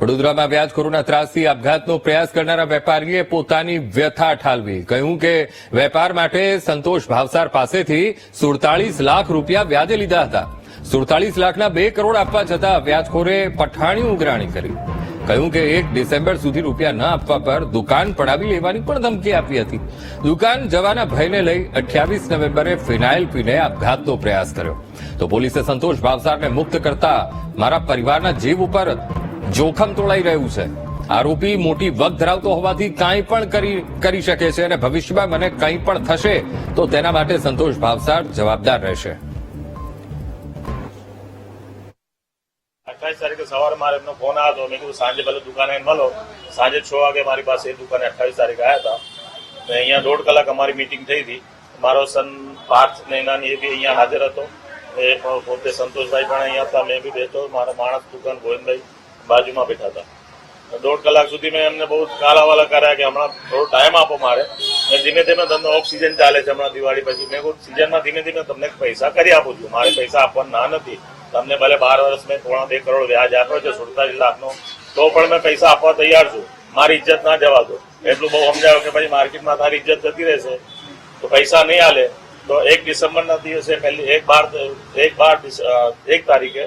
વડોદરામાં વ્યાજખોરોના ત્રાસથી આપઘાતનો પ્રયાસ કરનારા વેપારીએ પોતાની વ્યથા ઠાલવી. કહ્યું કે વેપાર માટે સંતોષ ભાવસાર પાસેથી 47 લાખ રૂપિયા વ્યાજે લીધા હતા. 47 લાખના 2 કરોડ આપવા છતાં વ્યાજખોરે પઠાણી ઉઘરાણી કરી. કહ્યું કે 1 ડિસેમ્બર સુધી રૂપિયા ન આપવા પર દુકાન પડાવી લેવાની પણ ધમકી આપી હતી. દુકાન જવાના ભયને લઈ 28 નવેમ્બરે ફિનાઇલ પીને આપઘાતનો પ્રયાસ કર્યો. તો પોલીસે સંતોષ ભાવસારને મુક્ત કરતા મારા પરિવારના જીવ ઉપર જોખમ તોડાઈ રહ્યું છે. આરોપી મોટી વગ ધરાવતો હોવાથી કાંઈ પણ કરી શકે છે અને ભવિષ્યમાં મને કંઈ પણ થશે તો તેના માટે સંતોષ ભાવસાર જવાબદાર રહેશે. 28 તારીખે સવારે મારે એમનો ફોન આવ્યો હતો. મેં કીધું સાંજે ભલે દુકાને મળો. સાંજે 6 વાગે મારી પાસે એ દુકાને 28 તારીખે આવ્યા હતા. અહીંયા 1.5 કલાક અમારી મીટિંગ થઈ હતી. મારો સન પાર્થ નૈનાની એ બી અહીંયા હાજર હતો. એ પોતે સંતોષભાઈ પણ અહીંયા હતા. મેં બી બેઠો. મારા માણસ દુકાન ગોવિંદભાઈ બાજુમાં બેઠા હતા. 1.5 કલાક સુધી મેં એમને બહુ કાલાવાલા કર્યા કે હમણાં થોડો ટાઈમ આપો મારે. ધીમે ધીમે તમને ઓફ સિઝન ચાલે છે હમણાં દિવાળી પછી. મેં કહું સિઝનમાં ધીમે ધીમે તમને પૈસા કરી આપું છું. મારે પૈસા આપવાના ના નથી. તમને ભલે 12 વર્ષ મેં 2 કરોડ વ્યાજ આપ્યો છે 47 લાખનો, તો પણ મેં પૈસા આપવા તૈયાર છું. મારી ઇજ્જત ના જવા દો. એટલું બહુ સમજાવ્યું કે ભાઈ માર્કેટમાં તારી ઇજ્જત જતી રહેશે તો પૈસા નહીં હાલે તો 1 ડિસેમ્બરના દિવસે પહેલી 1 તારીખે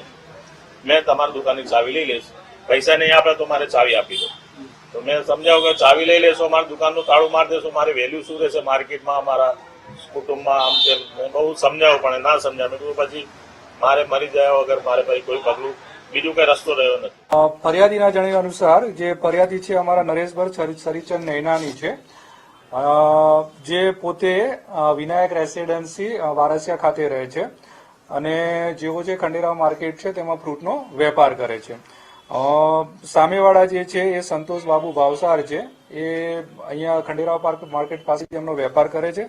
મેં તમારી દુકાનની ચાવી લઈ લઈશ. પૈસા નહીં આપે તો મારે ચાવી આપી દો. તો મેં સમજાવ્યું કે ચાવી લઈ લેશો, મારી દુકાનનું તાળું મારી દેશો, મારી વેલ્યુ શું રહેશે માર્કેટમાં, મારા કુટુંબમાં, આમ તેમ. મેં બહુ સમજાવ્યું પણ ના સમજાવ્યું. મેં કીધું પછી મારે મરી જાય વગર મારે પછી કોઈ પગલું બીજું કઈ રસ્તો રહ્યો નથી. ફરિયાદીના જણાવ્યા અનુસાર જે ફરિયાદી છે અમારા નરેશભાઈ સરીચંદ નૈનાની છે, જે પોતે વિનાયક રેસીડેન્સી વારસિયા ખાતે રહે છે અને જેઓ જે ખંડેરાવ માર્કેટ છે તેમાં ફ્રૂટનો વેપાર કરે છે. સામેવાળા જે છે એ સંતોષ બાબુ ભાવસાર છે, એ અહીંયા ખંડેરાવ માર્કેટ પાસે તેમનો વેપાર કરે છે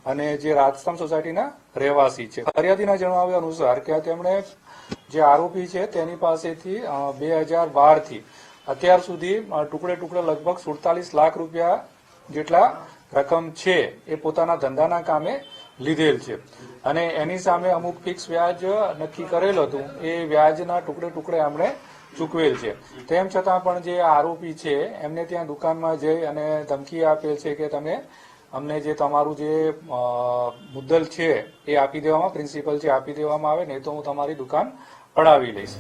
અને જે રાજસ્થાન સોસાયટીના રહેવાસી છે. ફરિયાદીના જણાવ્યા અનુસાર કે તેમણે જે આરોપી છે તેની પાસેથી 2012 થી અત્યાર સુધી ટુકડે લગભગ 47 લાખ રૂપિયા જેટલા રકમ છે એ પોતાના ધંધાના કામે લીધેલ છે અને એની સામે અમુક ફિક્સ વ્યાજ નક્કી કરેલ હતું. એ વ્યાજના ટુકડે એમણે ચૂકવેલ છે. તેમ છતાં પણ જે આરોપી છે એમને ત્યાં દુકાનમાં જઈ અને ધમકી આપેલ છે કે તમે અમને જે તમારું જે મુદ્દલ છે એ આપી દેવામાં, પ્રિન્સિપલ છે આપી દેવામાં આવે, નહીં તો હું તમારી દુકાન પડાવી લઈશ.